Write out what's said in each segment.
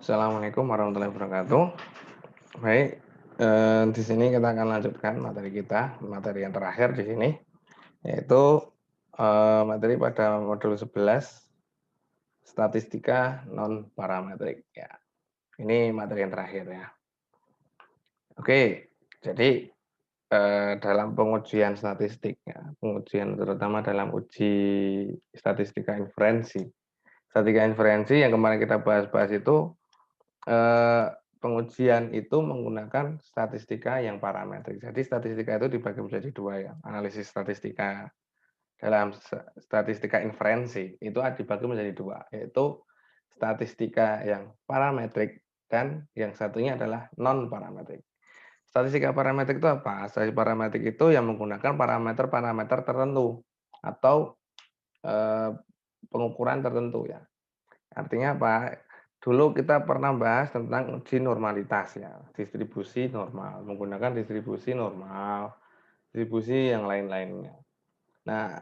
Assalamualaikum warahmatullahi wabarakatuh. Baik, di sini kita akan lanjutkan materi kita, materi yang terakhir di sini, yaitu, materi pada modul 11, statistika non parametrik, ya. Ini materi yang terakhir ya. Oke, jadi, dalam pengujian statistik ya, pengujian terutama dalam uji statistika inferensi. Statistika inferensi yang kemarin kita bahas-bahas itu pengujian itu menggunakan statistika yang parametrik. Jadi statistika itu dibagi menjadi 2 ya, analisis statistika dalam statistika inferensi itu dibagi menjadi 2, yaitu statistika yang parametrik dan yang satunya adalah non parametrik. Statistika parametrik itu apa? Statistika parametrik itu yang menggunakan parameter-parameter tertentu atau, eee, pengukuran tertentu ya. Artinya apa? Dulu kita pernah bahas tentang uji normalitas ya, distribusi normal, menggunakan distribusi normal, distribusi yang lain-lainnya. Nah,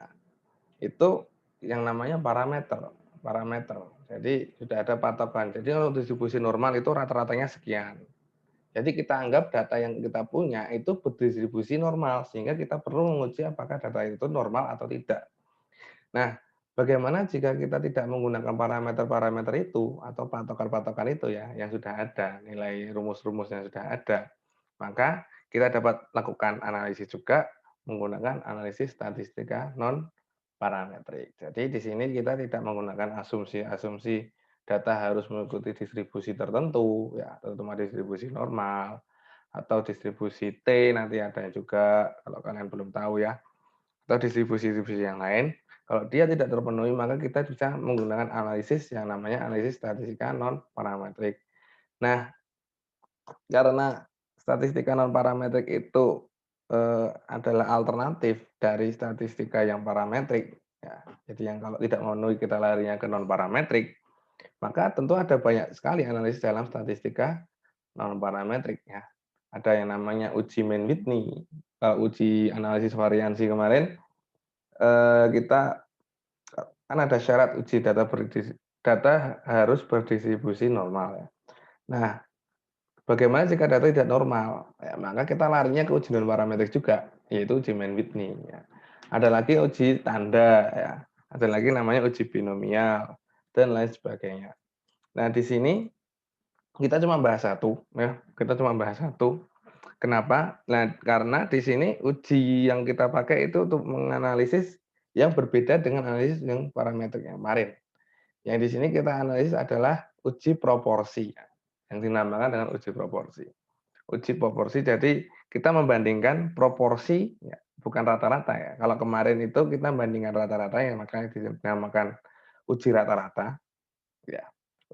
itu yang namanya parameter parameter. Jadi sudah ada patokan. Jadi kalau distribusi normal itu rata-ratanya sekian. Jadi kita anggap data yang kita punya itu berdistribusi normal, sehingga kita perlu menguji apakah data itu normal atau tidak. Nah, bagaimana jika kita tidak menggunakan parameter-parameter itu atau patokan-patokan itu ya, yang sudah ada, nilai rumus-rumus yang sudah ada, maka kita dapat lakukan analisis juga menggunakan analisis statistika non parametrik. Jadi di sini kita tidak menggunakan asumsi-asumsi data harus mengikuti distribusi tertentu, ya, terutama distribusi normal atau distribusi T nanti ada juga kalau kalian belum tahu ya, atau distribusi-distribusi yang lain. Kalau dia tidak terpenuhi, maka kita bisa menggunakan analisis yang namanya analisis statistika non parametrik. Nah, karena statistika non parametrik itu adalah alternatif dari statistika yang parametrik, ya. Jadi yang kalau tidak memenuhi kita larinya ke non parametrik, maka tentu ada banyak sekali analisis dalam statistika non parametrik ya. Ada yang namanya uji Mann-Whitney, uji analisis variansi kemarin, kita kan ada syarat uji data harus berdistribusi normal ya. Nah, bagaimana jika data tidak normal? Ya, maka kita larinya ke uji non parametrik juga, yaitu uji Mann-Whitney ya. Ada lagi uji tanda ya, ada lagi namanya uji binomial dan lain sebagainya. Nah, di sini kita cuma bahas satu ya, kita cuma bahas satu. Kenapa? Nah, karena di sini uji yang kita pakai itu untuk menganalisis yang berbeda dengan analisis yang parametrik yang kemarin. Yang di sini kita analisis adalah uji proporsi, ya, yang dinamakan dengan uji proporsi. Uji proporsi, jadi kita membandingkan proporsi, ya, bukan rata-rata ya. Kalau kemarin itu kita membandingkan rata-rata, yang makanya dinamakan uji rata-rata, ya.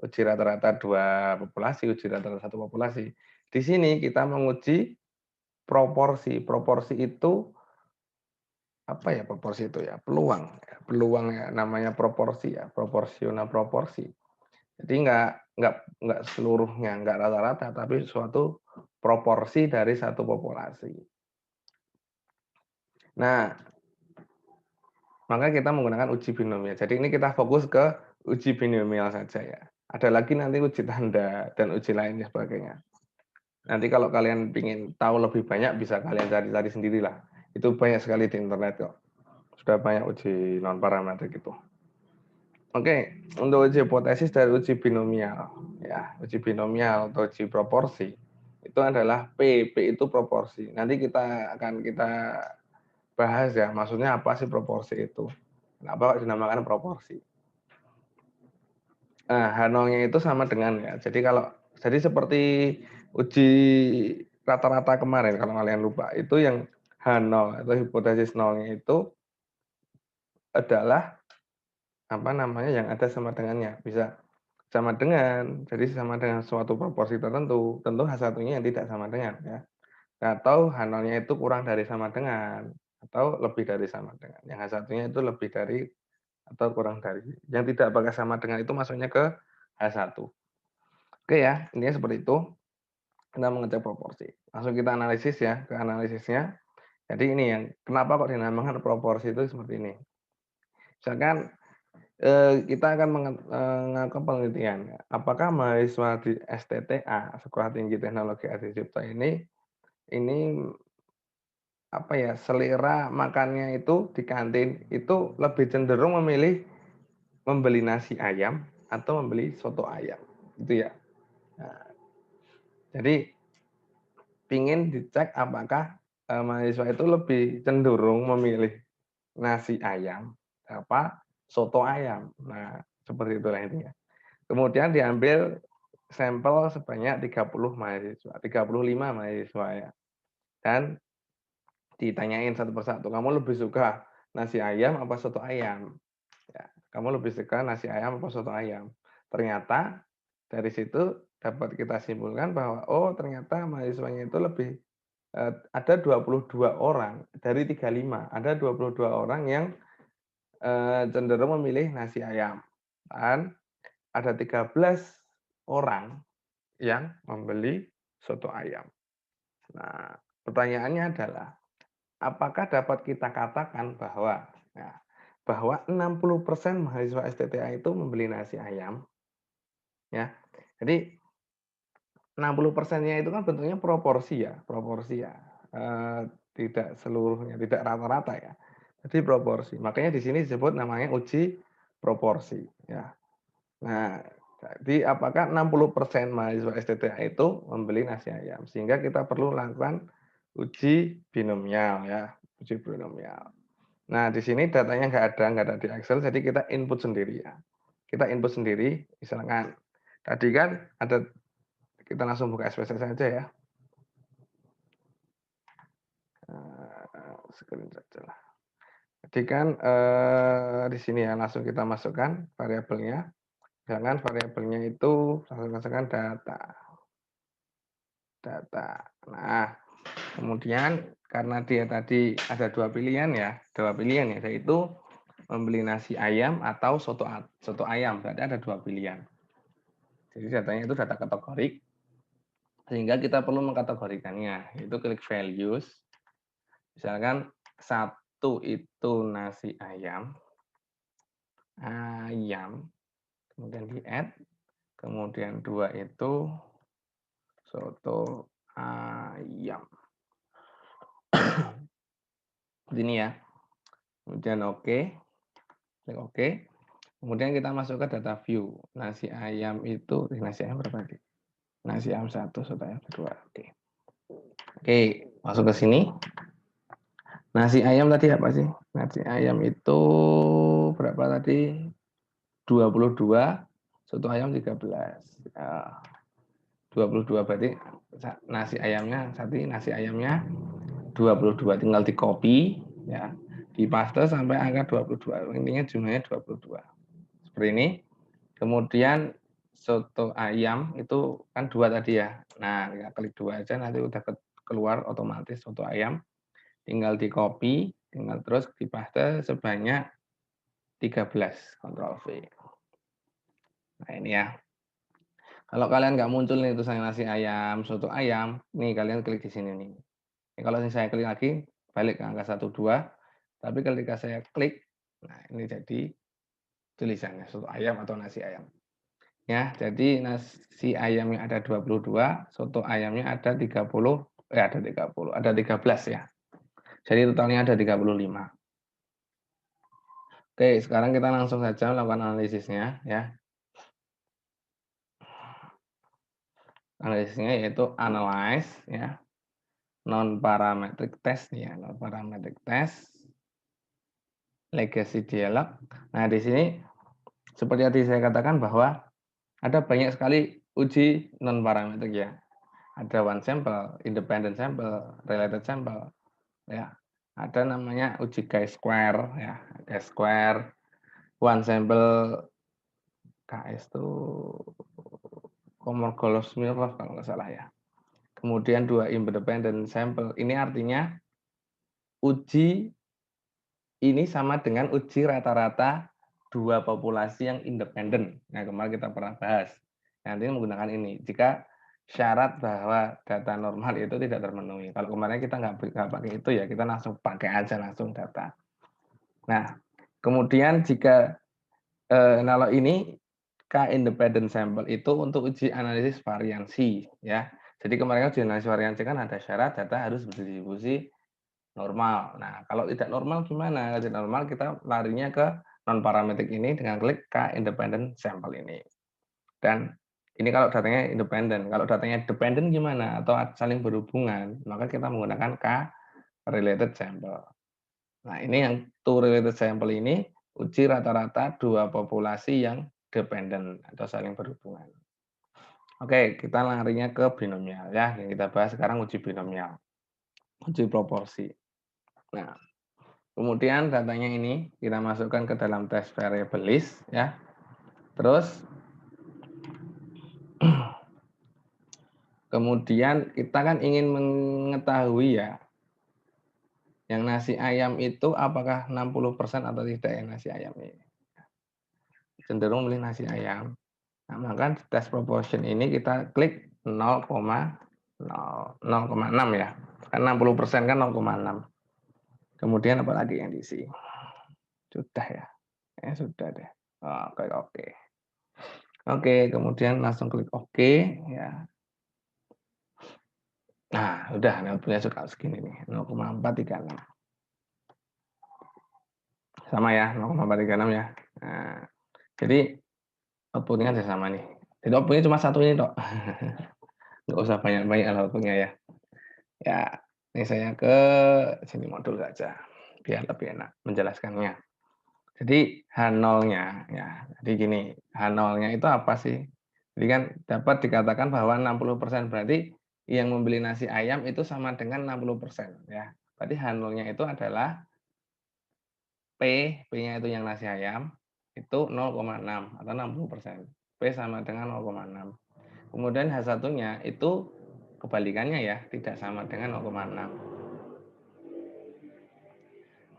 Uji rata-rata dua populasi, uji rata-rata satu populasi. Di sini kita menguji proporsi. Proporsi itu apa ya proporsi itu ya? Peluang, ya. Peluang ya namanya proporsi ya, proporsional proporsi. Jadi nggak seluruhnya, nggak rata-rata, tapi suatu proporsi dari satu populasi. Nah, maka kita menggunakan uji binomial. Jadi ini kita fokus ke uji binomial saja ya. Ada lagi nanti uji tanda dan uji lainnya sebagainya. Nanti kalau kalian ingin tahu lebih banyak bisa kalian cari-cari sendirilah. Itu banyak sekali di internet kok. Sudah banyak uji non parametrik itu. Oke, untuk uji hipotesis dari uji binomial, ya, uji binomial atau uji proporsi itu adalah P. P itu proporsi. Nanti kita bahas ya, maksudnya apa sih proporsi itu? Kenapa kok dinamakan proporsi? Nah, H0-nya itu sama dengan ya. Jadi seperti uji rata-rata kemarin kalau kalian lupa, itu yang H0 atau hipotesis nolnya itu adalah apa namanya, yang ada sama dengannya, bisa sama dengan, jadi sama dengan suatu proporsi tertentu, tentu H1-nya yang tidak sama dengan ya, atau H0-nya itu kurang dari sama dengan, atau lebih dari sama dengan, yang H1-nya itu lebih dari atau kurang dari, yang tidak pakai sama dengan itu masuknya ke H1. Oke ya, intinya seperti itu, kita mengecek proporsi. Langsung kita analisis ya, ke analisisnya. Jadi ini yang kenapa kok dinamakan proporsi itu seperti ini. Misalkan Kita akan melakukan penelitian, apakah mahasiswa di STTA, Sekolah Tinggi Teknologi Adi Cipta ini apa ya, selera makannya itu di kantin itu lebih cenderung memilih membeli nasi ayam atau membeli soto ayam, gitu ya. Nah, jadi pingin dicek apakah, mahasiswa itu lebih cenderung memilih nasi ayam apa soto ayam. Nah, seperti itulah intinya. Kemudian diambil sampel sebanyak 30 mahasiswa, 35 mahasiswa ya, dan ditanyain satu persatu, "Kamu lebih suka nasi ayam apa soto ayam?" Ya, "Kamu lebih suka nasi ayam apa soto ayam?" Ternyata dari situ dapat kita simpulkan bahwa, oh ternyata mahasiswanya itu lebih, ada 22 orang dari 35, ada 22 orang yang, cenderung memilih nasi ayam, dan ada 13 orang yang membeli soto ayam. Nah, pertanyaannya adalah, apakah dapat kita katakan bahwa, ya, bahwa 60% mahasiswa STTA itu membeli nasi ayam, ya. Jadi 60%-nya itu kan bentuknya proporsi ya, tidak seluruhnya, tidak rata-rata ya. Jadi proporsi. Makanya di sini disebut namanya uji proporsi, ya. Nah, jadi apakah 60% mahasiswa STTA itu membeli nasi ayam? Sehingga kita perlu lakukan uji binomial ya, uji binomial. Nah, di sini datanya nggak ada di Excel, jadi kita input sendiri ya. Kita input sendiri, misalkan tadi kan ada, kita langsung buka SPSS saja ya. Screen saja lah. Jadi kan di sini ya langsung kita masukkan variabelnya. Jangan variabelnya itu langsung masukkan data. Nah, kemudian karena dia tadi ada dua pilihan ya, yaitu membeli nasi ayam atau soto ayam, berarti ada dua pilihan. Jadi datanya itu data kategorik, sehingga kita perlu mengkategorikannya, yaitu klik values. Misalkan satu itu nasi ayam, kemudian di add, kemudian dua itu soto ayam. Ini ya. Kemudian oke, klik oke. Kemudian kita masuk ke data view. Nasi ayam itu, nasi ayam berapa tadi? Nasi ayam 1, soto ayam 2. Oke. Oke, masuk ke sini. Nasi ayam tadi apa sih? Nasi ayam itu berapa tadi? 22, soto ayam 13. 22 berarti nasi ayamnya, nasi ayamnya 22, tinggal di copy ya, di paste sampai angka 22, intinya jumlahnya 22 seperti ini. Kemudian soto ayam itu kan 2 tadi ya, nah ya klik 2 aja nanti udah keluar otomatis soto ayam, tinggal di copy, tinggal terus di paste sebanyak 13, Ctrl V. Nah ini ya, kalau kalian nggak muncul nih tulisannya nasi ayam, soto ayam, nih kalian klik di sini nih. Kalau saya klik lagi, balik ke angka 1, 2, tapi ketika saya klik, nah ini jadi tulisannya soto ayam atau nasi ayam. Ya, jadi nasi ayamnya ada 22, soto ayamnya ada 30, ada 30, ada 13 ya. Jadi totalnya ada 35. Oke, sekarang kita langsung saja melakukan analisisnya ya. Analisisnya yaitu analyze ya. Non parametric test ya, non parametric test. Legacy dialog. Nah, di sini seperti tadi saya katakan bahwa ada banyak sekali uji non parametrik ya. Ada one sample, independent sample, related sample, ya. Ada namanya uji chi-square ya, chi-square, one sample, KS itu Komogolov-Smirnov kalau nggak salah ya. Kemudian 2 independent sample. Ini artinya uji ini sama dengan uji rata-rata 2 populasi yang independen. Nah, kemarin kita pernah bahas. Nanti menggunakan ini. Jika syarat bahwa data normal itu tidak terpenuhi. Kalau kemarin kita nggak pakai itu ya, kita langsung pakai aja langsung data. Nah, kemudian jika Kalau ini K-independent sample itu untuk uji analisis variansi ya. Jadi kemarin kan uji analisis variansi kan ada syarat data harus berdistribusi normal. Nah, kalau tidak normal gimana? Kalau tidak normal kita larinya ke non parametrik ini dengan klik K-independent sample ini. Dan ini kalau datanya independen. Kalau datanya dependent gimana? Atau saling berhubungan, maka kita menggunakan K-related sample. Nah, ini yang two related sample ini uji rata-rata dua populasi yang dependent atau saling berhubungan. Oke, kita larinya ke binomial ya. Yang kita bahas sekarang uji binomial, uji proporsi. Nah, kemudian datanya ini kita masukkan ke dalam test variable list ya. Terus kemudian kita kan ingin mengetahui ya, yang nasi ayam itu apakah 60% atau tidak yang nasi ayam ini. Cenderung milih nasi ayam. Nah, maka di test proportion ini kita klik 0,6 ya. Kan 60% kan 0,6. Kemudian apa lagi yang diisi? Sudah ya. Sudah deh. Oke, oke. Oke, kemudian langsung klik oke ya. Nah, udah outputnya sudah segini nih, 0,436. Sama ya, 0,436 ya. Nah, jadi outputnya kan sama nih. Jadi outputnya cuma satu ini, Dok. Nggak usah banyak-banyak outputnya ya. Ya, ini saya ke sini modul saja, biar lebih enak menjelaskannya. Jadi H0-nya, ya, jadi gini, H0-nya itu apa sih? Jadi kan dapat dikatakan bahwa 60% berarti yang membeli nasi ayam itu sama dengan 60% ya. Berarti H0-nya itu adalah P, P-nya itu yang nasi ayam, itu 0,6 atau 60%. P sama dengan 0,6. Kemudian H1-nya itu kebalikannya ya, tidak sama dengan 0,6.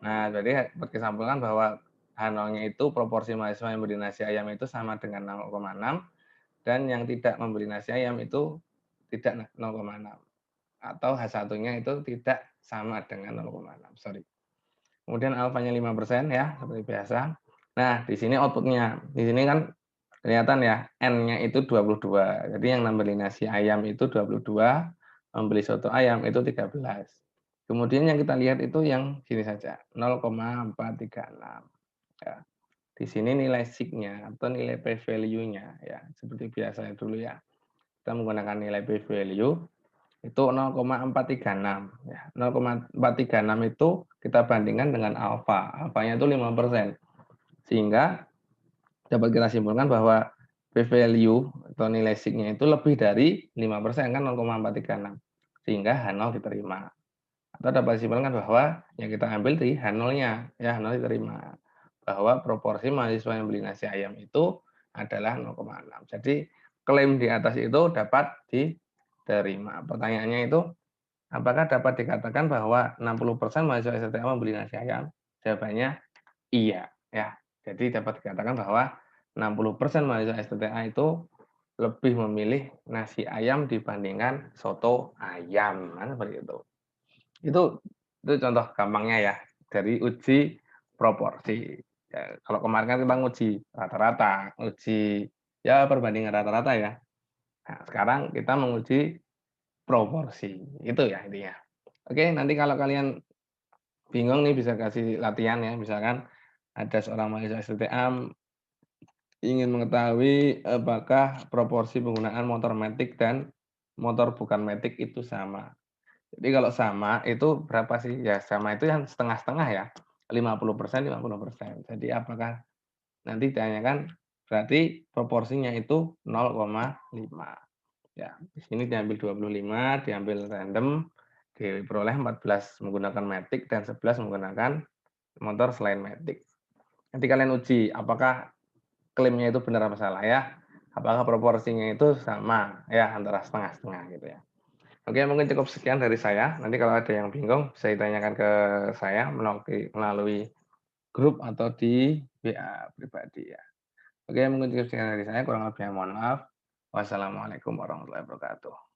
Nah, jadi berkesimpulan bahwa H0-nya itu proporsi mahasiswa yang membeli nasi ayam itu sama dengan 0,6 dan yang tidak membeli nasi ayam itu tidak 0,6 atau H1-nya itu tidak sama dengan 0,6. Sorry. Kemudian alfanya 5% ya, seperti biasa. Nah, di sini outputnya. Di sini kan kelihatan ya, N-nya itu 22. Jadi yang membeli nasi ayam itu 22, membeli soto ayam itu 13. Kemudian yang kita lihat itu yang sini saja, 0,436. Ya. Di sini nilai sig-nya atau nilai p-value-nya ya, seperti biasa dulu ya. Kita menggunakan nilai p-value itu 0,436 ya. 0,436 itu kita bandingkan dengan alfa. Alfanya itu 5%. Sehingga dapat kita simpulkan bahwa p-value atau nilai sig-nya itu lebih dari 5% kan 0,436. Sehingga H0 diterima. Atau dapat disimpulkan bahwa yang kita ambil di H0-nya, ya H0 diterima. Bahwa proporsi mahasiswa yang beli nasi ayam itu adalah 0,6. Jadi klaim di atas itu dapat diterima. Pertanyaannya itu, apakah dapat dikatakan bahwa 60% mahasiswa STTA membeli nasi ayam? Jawabannya iya. Ya. Jadi dapat dikatakan bahwa 60% mahasiswa STTA itu lebih memilih nasi ayam dibandingkan soto ayam. Nah, seperti itu. Itu contoh gampangnya ya, dari uji proporsi. Ya, kalau kemarin kan kita nguji rata-rata, uji ya perbandingan rata-rata ya. Nah, sekarang kita menguji proporsi. Itu ya intinya. Oke, nanti kalau kalian bingung nih bisa kasih latihan ya, misalkan ada seorang mahasiswa STM ingin mengetahui apakah proporsi penggunaan motor matic dan motor bukan matic itu sama. Jadi kalau sama itu berapa sih? Ya sama itu yang setengah-setengah ya, 50%, 50%. Jadi apakah nanti ditanyakan berarti proporsinya itu 0,5. Ya, di sini diambil 25, diambil random, diperoleh 14 menggunakan matic dan 11 menggunakan motor selain matic. Nanti kalian uji apakah klaimnya itu benar apa salah ya. Apakah proporsinya itu sama ya antara setengah-setengah gitu ya. Oke, mungkin cukup sekian dari saya. Nanti kalau ada yang bingung, bisa ditanyakan ke saya melalui grup atau di WA pribadi ya. Oke, mungkin cukup sekian dari saya. Kurang lebihnya mohon maaf. Wassalamualaikum warahmatullahi wabarakatuh.